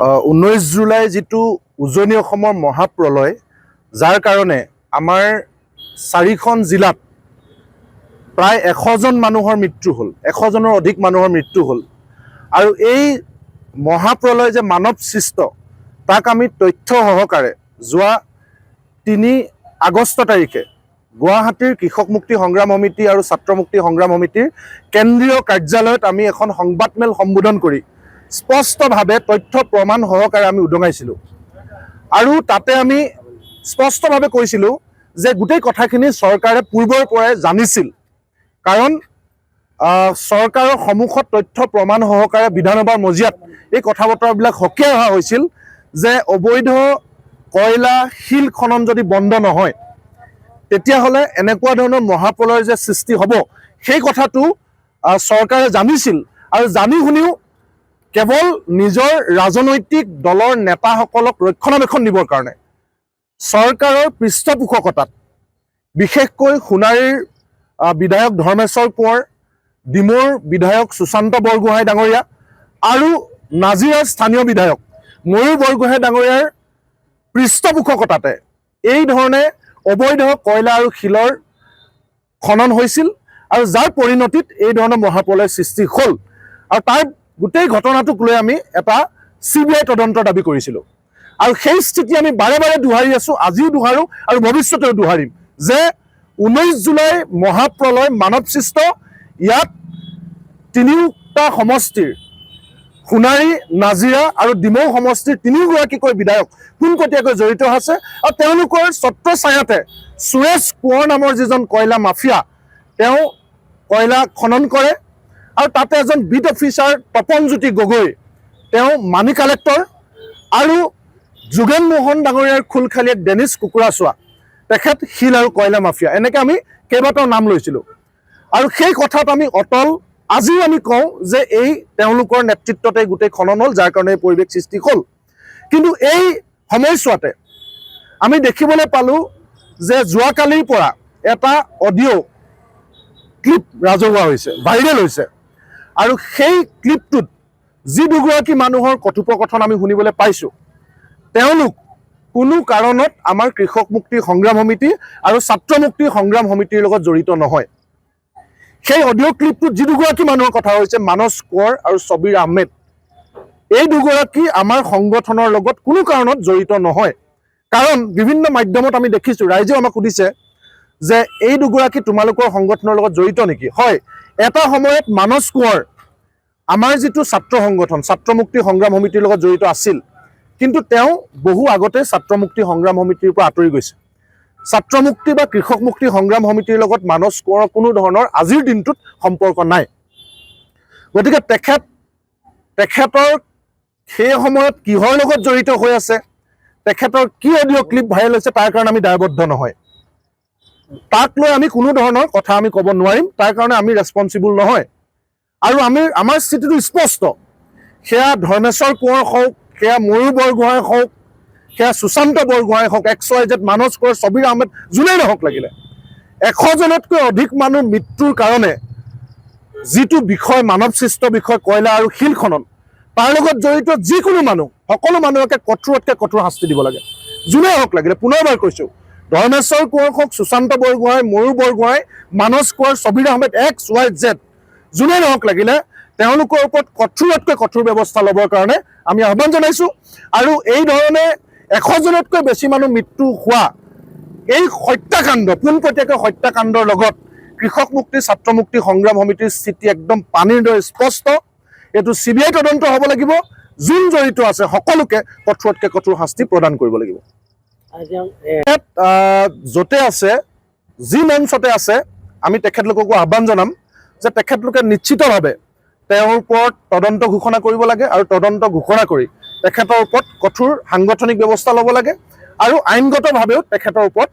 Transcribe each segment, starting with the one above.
19 July যেটো উজনি অসমৰ মহাপ্ৰলয় যাৰ কাৰণে আমাৰ 4খন জিলাত প্ৰায় 100 জন মানুহৰ মৃত্যু হ'ল, 100 জনৰ অধিক মানুহৰ মৃত্যু হ'ল। আৰু এই মহাপ্ৰলয় যে মানৱ সৃষ্ট তাক আমি তথ্য সহকাৰে যোৱা 3 আগষ্ট তাৰিখে গুৱাহাটীৰ কৃষক মুক্তি সংগ্ৰাম সমিতি আৰু ছাত্ৰ মুক্তি সংগ্ৰাম সমিতিৰ কেন্দ্ৰীয় কাৰ্যালয়ত আমি এখন সংবাদমেল সম্বোধন কৰি স্পষ্টভাৱে তথ্য প্ৰমাণ সহকাৰে আমি উদঙাইছিলোঁ। আৰু তাতে আমি স্পষ্টভাৱে কৈছিলোঁ যে গোটেই কথাখিনি চৰকাৰে পূৰ্বৰ পৰাই জানিছিল, কাৰণ চৰকাৰৰ সন্মুখত তথ্য প্ৰমাণ সহকাৰে বিধানসভাৰ মজিয়াত এই কথা বতৰাবিলাক সকীয়াই অহা হৈছিল যে অবৈধ কয়লা শিল খনন যদি বন্ধ নহয় তেতিয়াহ'লে এনেকুৱা ধৰণৰ মহাপ্ৰলয় যে সৃষ্টি হ'ব সেই কথাটো চৰকাৰে জানিছিল। আৰু জানি শুনিও কেৱল নিজৰ ৰাজনৈতিক দলৰ নেতাসকলক ৰক্ষণাবেক্ষণ দিবৰ কাৰণে চৰকাৰৰ পৃষ্ঠপোষকতাত বিশেষকৈ সোণাৰীৰ বিধায়ক ধৰ্মেশ্বৰ কোঁৱৰ, ডিমৌৰ বিধায়ক সুশান্ত বৰগোহাঁই ডাঙৰীয়া আৰু নাজিৰাৰ স্থানীয় বিধায়ক ময়ূৰ বৰগোহাঁই ডাঙৰীয়াৰ পৃষ্ঠপোষকতাতে এই ধৰণে অবৈধ কয়লা আৰু শিলৰ খনন হৈছিল আৰু যাৰ পৰিণতিত এই ধৰণৰ মহাপ্ৰলয় সৃষ্টি হ'ল। আৰু তাৰ গোটেই ঘটনাটোক লৈ আমি এটা CBI তদন্তৰ দাবী কৰিছিলোঁ। আৰু সেই স্থিতি আমি বাৰে বাৰে দোহাৰি আছোঁ, আজিও দোহাৰোঁ আৰু ভৱিষ্যতেও দোহাৰিম যে 19 জুলাই মহাপ্ৰলয় মানৱ সৃষ্ট। ইয়াত 3টা সমষ্টিৰ সোণাৰী, নাজিৰা আৰু ডিমৌ সমষ্টিৰ 3গৰাকীকৈ বিধায়ক পোনপটীয়াকৈ জড়িত আছে। আৰু তেওঁলোকৰ ছত্ৰছায়াতে সুৰেশ কোঁৱৰ নামৰ যিজন কয়লা মাফিয়া তেওঁ কয়লা খনন কৰে। আৰু তাতে এজন বিট অফিচাৰ তপনজ্যোতি গগৈ তেওঁ মানি কালেক্টৰ আৰু যোগেন মোহন ডাঙৰীয়াৰ খোলখালীয়েক ডেনিছ কুকুৰাচোৱা তেখেত শিল আৰু কয়লা মাফিয়া। এনেকৈ আমি কেইবাটাও নাম লৈছিলোঁ আৰু সেই কথাত আমি অটল। আজিও আমি কওঁ যে এই তেওঁলোকৰ নেতৃত্বতে গোটেই খনন হ'ল, যাৰ কাৰণে পৰিৱেশ সৃষ্টি হ'ল। কিন্তু এই সময়ছোৱাতে আমি দেখিবলৈ পালোঁ যে যোৱাকালিৰ পৰা এটা অডিঅ' ক্লিপ ৰাজহুৱা হৈছে, ভাইৰেল হৈছে। আৰু সেই ক্লিপটোত যি দুগৰাকী মানুহৰ কথোপকথন আমি শুনিবলৈ পাইছোঁ তেওঁলোক কোনো কাৰণত আমাৰ কৃষক মুক্তি সংগ্ৰাম সমিতি আৰু ছাত্ৰ মুক্তি সংগ্ৰাম সমিতিৰ লগত জড়িত নহয়। সেই অডিঅ' ক্লিপটোত যি দুগৰাকী মানুহৰ কথা হৈছে মানস কোঁৱৰ আৰু ছবিৰ আহমেদ, এই দুগৰাকী আমাৰ সংগঠনৰ লগত কোনো কাৰণত জড়িত নহয়। কাৰণ বিভিন্ন মাধ্যমত আমি দেখিছোঁ, ৰাইজেও আমাক সুধিছে যে এই দুগৰাকী তোমালোকৰ সংগঠনৰ লগত জড়িত নেকি? হয়, এটা সময়ত মানস কোঁৱৰ আমাৰ যিটো ছাত্ৰ সংগঠন ছাত্ৰ মুক্তি সংগ্ৰাম সমিতিৰ লগত জড়িত আছিল, কিন্তু তেওঁ বহু আগতে ছাত্ৰ মুক্তি সংগ্ৰাম সমিতিৰ পৰা আঁতৰি গৈছে। ছাত্ৰ মুক্তি বা কৃষক মুক্তি সংগ্ৰাম সমিতিৰ লগত মানস কোঁৱৰৰ কোনো ধৰণৰ আজিৰ দিনটোত সম্পৰ্ক নাই। গতিকে তেখেতৰ সেই সময়ত কিহৰ লগত জড়িত হৈ আছে, তেখেতৰ কি অডিঅ' ক্লিপ ভাইৰেল হৈছে তাৰ কাৰণে আমি দায়বদ্ধ নহয়। তাক লৈ আমি কোনো ধৰণৰ কথা আমি ক'ব নোৱাৰিম, তাৰ কাৰণে আমি ৰেছপনচিবল নহয়। আৰু আমাৰ স্থিতিটো স্পষ্ট, সেয়া ধৰ্মেশ্বৰ কোঁৱৰ হওক, সেয়া ময়ূৰ বৰগোহাঁই হওক, সেয়া সুশান্ত বৰগোহাঁই হওক, XYZ মানস কোঁৱৰ, ছবিৰ আহমেদ, যোনেই নহওক লাগিলে 100 জনতকৈ অধিক মানুহ মৃত্যুৰ কাৰণে যিটো বিষয় মানৱ সৃষ্ট বিষয় কয়লা আৰু শিল খনন, তাৰ লগত জড়িত যিকোনো মানুহ, সকলো মানুহকে কঠোৰতকৈ কঠোৰ শাস্তি দিব লাগে, যোনেই হওক লাগিলে। পুনৰবাৰ কৈছোঁ, ধৰ্মেশ্বৰ কোঁৱৰ হওক, সুশান্ত বৰগোহাঁই, ময়ূৰ বৰগোহাঁই, মানস কোঁৱৰ, ছবিৰ আহমেদ, XYZ যোনেই নহওক লাগিলে তেওঁলোকৰ ওপৰত কঠোৰতকৈ কঠোৰ ব্যৱস্থা ল'বৰ কাৰণে আমি আহ্বান জনাইছোঁ। আৰু এই ধৰণে 100 জনতকৈ বেছি মানুহ মৃত্যু হোৱা এই হত্যাকাণ্ড, পোনপটীয়াকৈ হত্যাকাণ্ডৰ লগত কৃষক মুক্তি ছাত্ৰ মুক্তি সংগ্ৰাম সমিতিৰ স্থিতি একদম পানীৰ দৰে স্পষ্ট। এইটো CBI তদন্ত হ'ব লাগিব, যোন জড়িত আছে সকলোকে কঠোৰতকৈ কঠোৰ শাস্তি প্ৰদান কৰিব লাগিব। য'তে আছে, যি মঞ্চতে আছে, আমি তেখেতলোককো আহ্বান জনাম যে তেখেতলোকে নিশ্চিতভাৱে তেওঁৰ ওপৰত তদন্ত ঘোষণা কৰিব লাগে আৰু তদন্ত ঘোষণা কৰি তেখেতৰ ওপৰত কঠোৰ সাংগঠনিক ব্যৱস্থা ল'ব লাগে আৰু আইনগতভাৱেও তেখেতৰ ওপৰত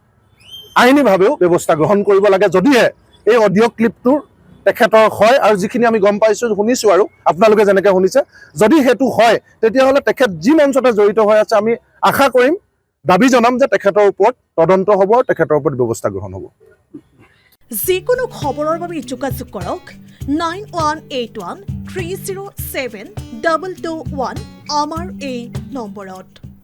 আইনীভাৱেও ব্যৱস্থা গ্ৰহণ কৰিব লাগে। যদিহে এই অডিঅ' ক্লিপটোৰ তেখেতৰ হয়, আৰু যিখিনি আমি গম পাইছোঁ, শুনিছোঁ আৰু আপোনালোকে যেনেকৈ শুনিছে, যদি সেইটো হয় তেতিয়াহ'লে তেখেত যি মঞ্চতে জড়িত হৈ আছে আমি আশা কৰিম, দাবী জনাম যে তেখেতৰ ওপৰত তদন্ত হ'ব আৰু তেখেতৰ ওপৰত ব্যৱস্থা গ্ৰহণ হ'ব। যিকোনো খবৰৰ বাবে যোগাযোগ কৰক 9181 307 221 আমাৰ এই নম্বৰত।